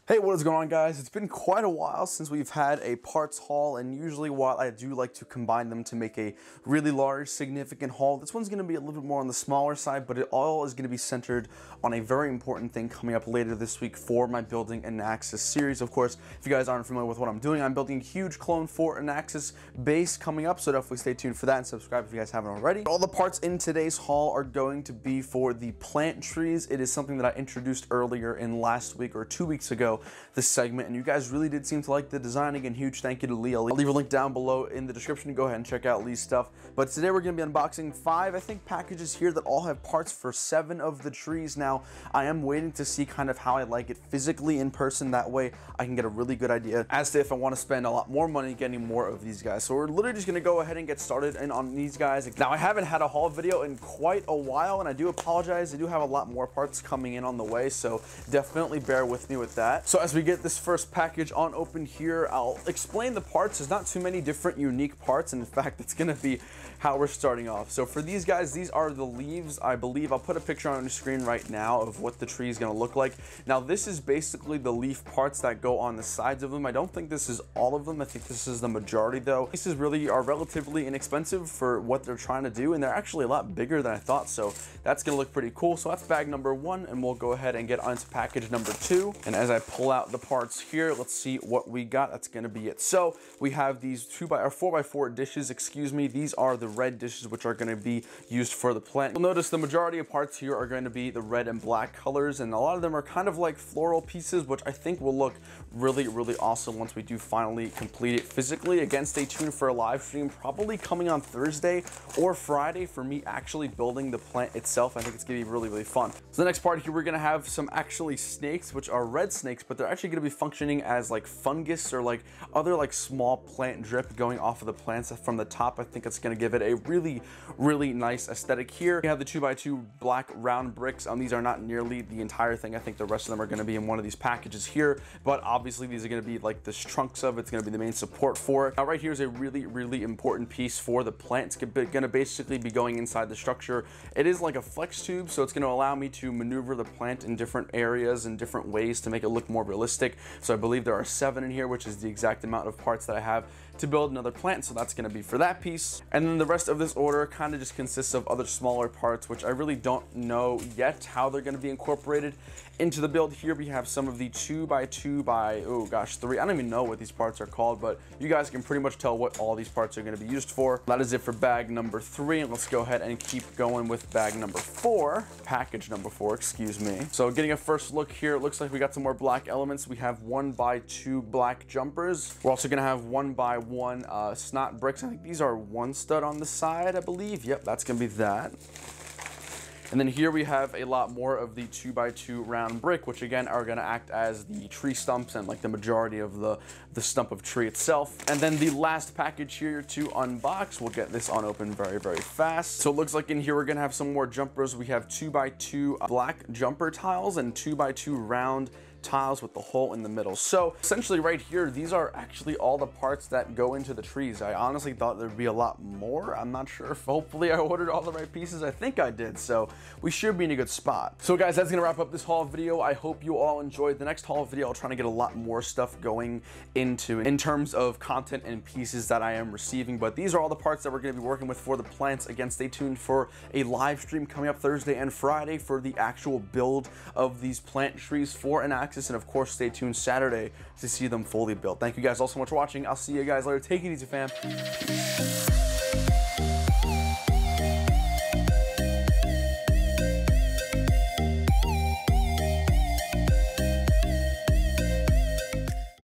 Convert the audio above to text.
Hey, what is going on, guys? It's been quite a while since we've had a parts haul, and usually while I do like to combine them to make a really large, significant haul, this one's going to be a little bit more on the smaller side, but it all is going to be centered on a very important thing coming up later this week for my Building Anaxes series. Of course, if you guys aren't familiar with what I'm doing, I'm building a huge clone Fort Anaxes base coming up, so definitely stay tuned for that and subscribe if you guys haven't already. All the parts in today's haul are going to be for the plant trees. It is something that I introduced earlier in last week or 2 weeks ago, this segment, and you guys really did seem to like the design. Again, huge thank you to Lee. I'll leave a link down below in the description. Go ahead and check out Lee's stuff. But today we're going to be unboxing 5, I think, packages here that all have parts for 7 of the trees. Now, I am waiting to see kind of how I like it physically in person. That way I can get a really good idea as to if I want to spend a lot more money getting more of these guys. So we're literally just going to go ahead and get started on these guys. Now, I haven't had a haul video in quite a while, and I do apologize. I do have a lot more parts coming in on the way, so definitely bear with me with that. So as we get this first package on open here, I'll explain the parts. There's not too many different unique parts, and in fact, it's going to be how we're starting off. So for these guys, these are the leaves. I believe I'll put a picture on the screen right now of what the tree is going to look like. Now, this is basically the leaf parts that go on the sides of them. I don't think this is all of them. I think this is the majority, though. Pieces really are relatively inexpensive for what they're trying to do, and they're actually a lot bigger than I thought, so that's going to look pretty cool. So that's bag number 1, and we'll go ahead and get onto package number 2. And as I pull out the parts here, let's see what we got. That's going to be it. So we have these 4x4 dishes, excuse me. These are the red dishes, which are going to be used for the plant. You'll notice the majority of parts here are going to be the red and black colors, and a lot of them are kind of like floral pieces, which I think will look really, really awesome once we do finally complete it physically. Again, stay tuned for a live stream, probably coming on Thursday or Friday, for me actually building the plant itself. I think it's going to be really, really fun. So the next part here, we're going to have some actually snakes, which are red snakes, but they're actually going to be functioning as like fungus or like other like small plant drip going off of the plants from the top. I think it's going to give it a really, really nice aesthetic here. We have the 2x2 black round bricks. These are not nearly the entire thing. I think the rest of them are going to be in one of these packages here, but obviously these are going to be like the trunks of it. It's going to be the main support for it. Now, right here is a really, really important piece for the plant. It's going to basically be going inside the structure. It is like a flex tube, so it's going to allow me to maneuver the plant in different areas and different ways to make it look more realistic. So I believe there are 7 in here, which is the exact amount of parts that I have to build another plant, so that's going to be for that piece. And then the rest of this order kind of just consists of other smaller parts, which I really don't know yet how they're going to be incorporated into the build. Here we have some of the 2x2 by, oh gosh, 3. I don't even know what these parts are called, but you guys can pretty much tell what all these parts are going to be used for. That is it for bag number 3, and let's go ahead and keep going with bag number 4, package number 4, excuse me. So getting a first look here, it looks like we got some more black elements. We have 1x2 black jumpers. We're also going to have 1x1 snot bricks. I think these are 1 stud on the side, I believe. Yep, that's going to be that. And then here we have a lot more of the 2x2 round brick, which again are going to act as the tree stumps and like the majority of the stump of tree itself. And then the last package here to unbox, we'll get this on open very, very fast. So it looks like in here we're going to have some more jumpers. We have 2x2 black jumper tiles and 2x2 round tiles with the hole in the middle. So essentially right here, these are actually all the parts that go into the trees. I honestly thought there'd be a lot more. I'm not sure if hopefully I ordered all the right pieces. I think I did, so we should be in a good spot. So guys, that's gonna wrap up this haul video. I hope you all enjoyed. The next haul video, I'll try to get a lot more stuff going into in terms of content and pieces that I am receiving, but these are all the parts that we're gonna be working with for the plants. Again, stay tuned for a live stream coming up Thursday and Friday for the actual build of these plant trees for Anaxes. And of course, stay tuned Saturday to see them fully built. Thank you guys all so much for watching. I'll see you guys later. Take it easy, fam.